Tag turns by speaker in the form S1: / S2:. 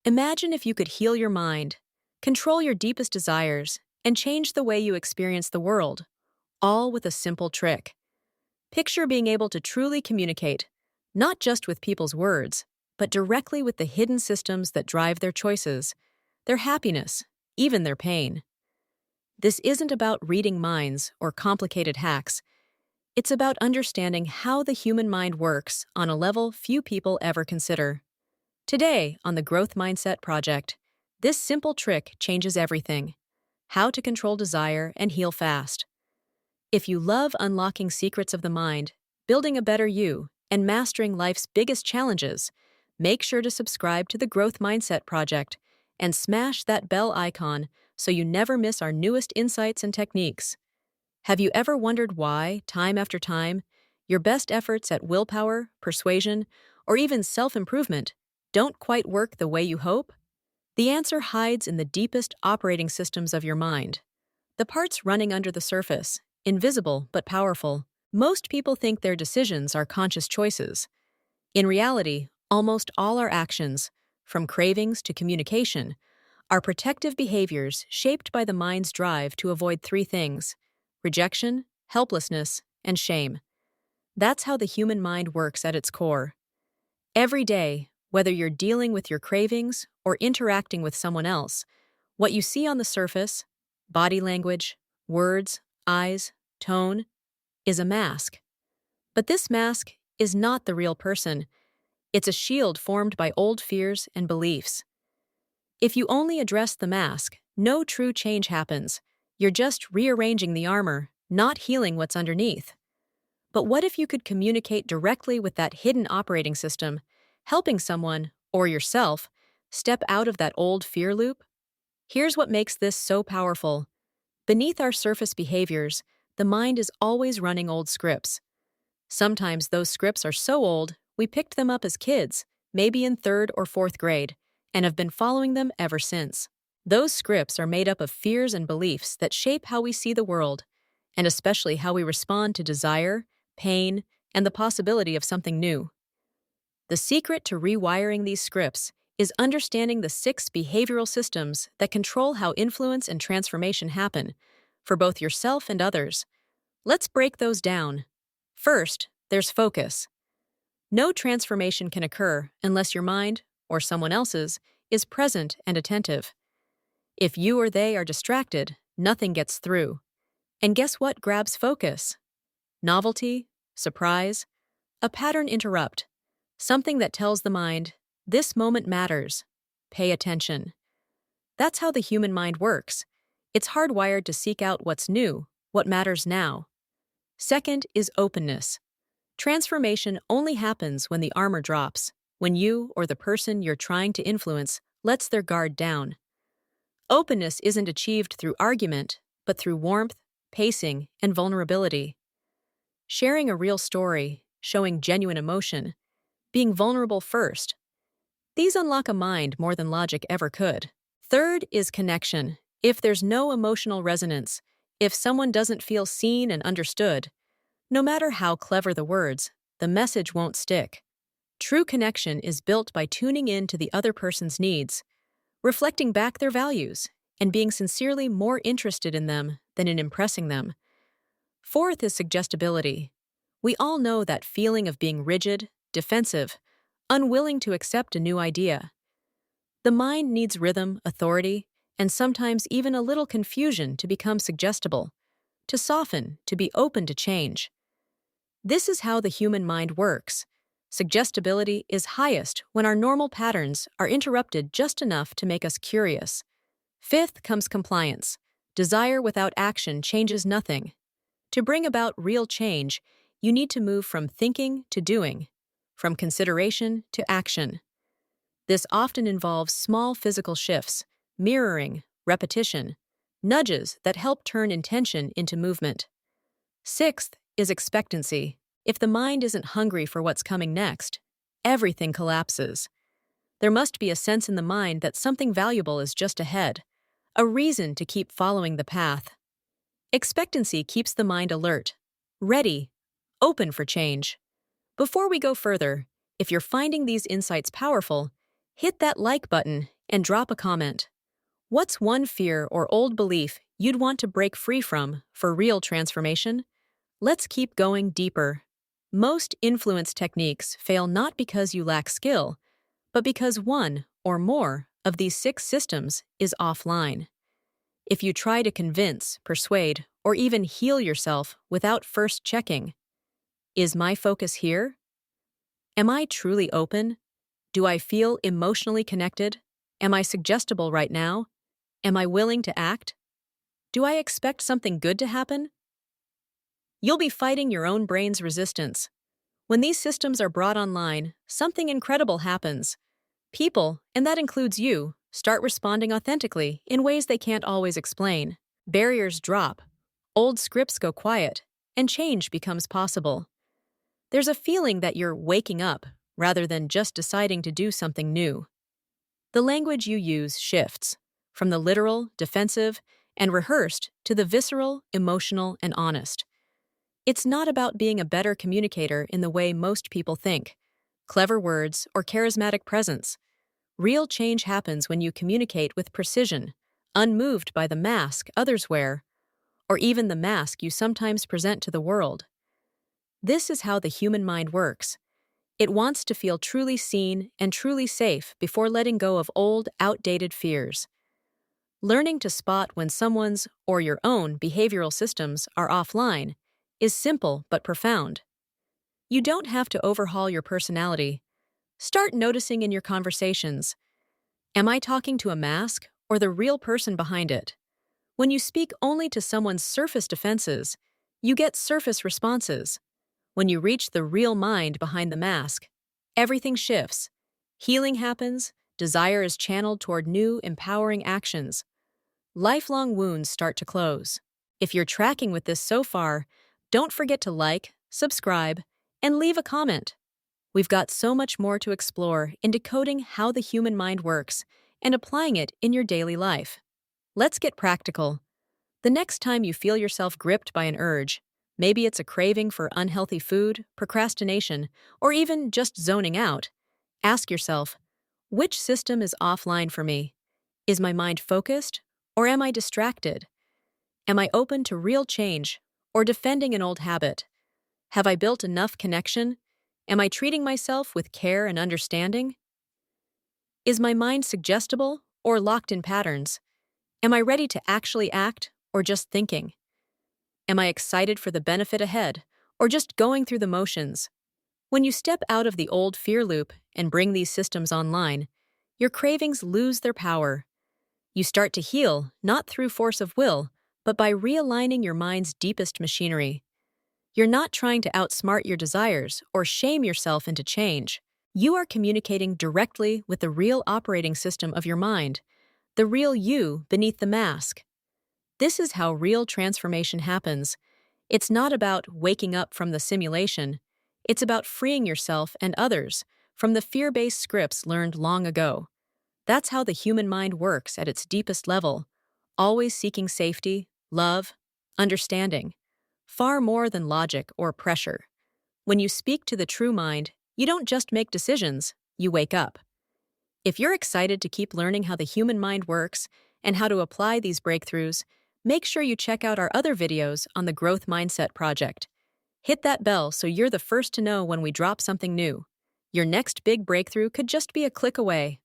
S1: Imagine if you could heal your mind, control your deepest desires, and change the way you experience the world, all with a simple trick. Picture being able to truly communicate, not just with people's words, but directly with the hidden systems that drive their choices, their happiness, even their pain. This isn't about reading minds or complicated hacks. It's about understanding how the human mind works on a level few people ever consider. Today, on the Growth Mindset Project, this simple trick changes everything: how to control desire and heal fast. If you love unlocking secrets of the mind, building a better you, and mastering life's biggest challenges, make sure to subscribe to the Growth Mindset Project and smash that bell icon so you never miss our newest insights and techniques. Have you ever wondered why, time after time, your best efforts at willpower, persuasion, or even self-improvement don't quite work the way you hope? The answer hides in the deepest operating systems of your mind, the parts running under the surface, invisible but powerful. Most people think their decisions are conscious choices. In reality, almost all our actions, from cravings to communication, are protective behaviors shaped by the mind's drive to avoid three things: rejection, helplessness, and shame. That's how the human mind works at its core. Every day, whether you're dealing with your cravings or interacting with someone else, what you see on the surface, body language, words, eyes, tone, is a mask. But this mask is not the real person. It's a shield formed by old fears and beliefs. If you only address the mask, no true change happens. You're just rearranging the armor, not healing what's underneath. But what if you could communicate directly with that hidden operating system, helping someone, or yourself, step out of that old fear loop? Here's what makes this so powerful. Beneath our surface behaviors, the mind is always running old scripts. Sometimes those scripts are so old, we picked them up as kids, maybe in third or fourth grade, and have been following them ever since. Those scripts are made up of fears and beliefs that shape how we see the world, and especially how we respond to desire, pain, and the possibility of something new. The secret to rewiring these scripts is understanding the 6 behavioral systems that control how influence and transformation happen, for both yourself and others. Let's break those down. First, there's focus. No transformation can occur unless your mind, or someone else's, is present and attentive. If you or they are distracted, nothing gets through. And guess what grabs focus? Novelty, surprise, a pattern interrupt, something that tells the mind, this moment matters. Pay attention. That's how the human mind works. It's hardwired to seek out what's new, what matters now. Second is openness. Transformation only happens when the armor drops, when you or the person you're trying to influence lets their guard down. Openness isn't achieved through argument, but through warmth, pacing, and vulnerability. Sharing a real story, showing genuine emotion, being vulnerable first. These unlock a mind more than logic ever could. Third is connection. If there's no emotional resonance, if someone doesn't feel seen and understood, no matter how clever the words, the message won't stick. True connection is built by tuning in to the other person's needs, reflecting back their values, and being sincerely more interested in them than in impressing them. Fourth is suggestibility. We all know that feeling of being rigid, defensive, unwilling to accept a new idea. The mind needs rhythm, authority, and sometimes even a little confusion to become suggestible, to soften, to be open to change. This is how the human mind works. Suggestibility is highest when our normal patterns are interrupted just enough to make us curious. Fifth comes compliance. Desire without action changes nothing. To bring about real change, you need to move from thinking to doing, from consideration to action. This often involves small physical shifts, mirroring, repetition, nudges that help turn intention into movement. Sixth is expectancy. If the mind isn't hungry for what's coming next, everything collapses. There must be a sense in the mind that something valuable is just ahead, a reason to keep following the path. Expectancy keeps the mind alert, ready, open for change. Before we go further, if you're finding these insights powerful, hit that like button and drop a comment. What's one fear or old belief you'd want to break free from for real transformation? Let's keep going deeper. Most influence techniques fail not because you lack skill, but because one or more of these 6 systems is offline. If you try to convince, persuade, or even heal yourself without first checking, is my focus here? Am I truly open? Do I feel emotionally connected? Am I suggestible right now? Am I willing to act? Do I expect something good to happen? You'll be fighting your own brain's resistance. When these systems are brought online, something incredible happens. People, and that includes you, start responding authentically in ways they can't always explain. Barriers drop, old scripts go quiet, and change becomes possible. There's a feeling that you're waking up rather than just deciding to do something new. The language you use shifts, from the literal, defensive, and rehearsed to the visceral, emotional, and honest. It's not about being a better communicator in the way most people think, clever words, or charismatic presence. Real change happens when you communicate with precision, unmoved by the mask others wear, or even the mask you sometimes present to the world. This is how the human mind works. It wants to feel truly seen and truly safe before letting go of old, outdated fears. Learning to spot when someone's or your own behavioral systems are offline is simple but profound. You don't have to overhaul your personality. Start noticing in your conversations. Am I talking to a mask or the real person behind it? When you speak only to someone's surface defenses, you get surface responses. When you reach the real mind behind the mask, everything shifts. Healing happens, desire is channeled toward new, empowering actions. Lifelong wounds start to close. If you're tracking with this so far, don't forget to like, subscribe, and leave a comment. We've got so much more to explore in decoding how the human mind works and applying it in your daily life. Let's get practical. The next time you feel yourself gripped by an urge, maybe it's a craving for unhealthy food, procrastination, or even just zoning out, ask yourself, which system is offline for me? Is my mind focused, or am I distracted? Am I open to real change, or defending an old habit? Have I built enough connection? Am I treating myself with care and understanding? Is my mind suggestible or locked in patterns? Am I ready to actually act or just thinking? Am I excited for the benefit ahead or just going through the motions? When you step out of the old fear loop and bring these systems online, your cravings lose their power. You start to heal not through force of will, but by realigning your mind's deepest machinery. You're not trying to outsmart your desires or shame yourself into change. You are communicating directly with the real operating system of your mind, the real you beneath the mask. This is how real transformation happens. It's not about waking up from the simulation. It's about freeing yourself and others from the fear-based scripts learned long ago. That's how the human mind works at its deepest level, always seeking safety, love, understanding, far more than logic or pressure. When you speak to the true mind, you don't just make decisions, you wake up. If you're excited to keep learning how the human mind works and how to apply these breakthroughs, make sure you check out our other videos on the Growth Mindset Project. Hit that bell so you're the first to know when we drop something new. Your next big breakthrough could just be a click away.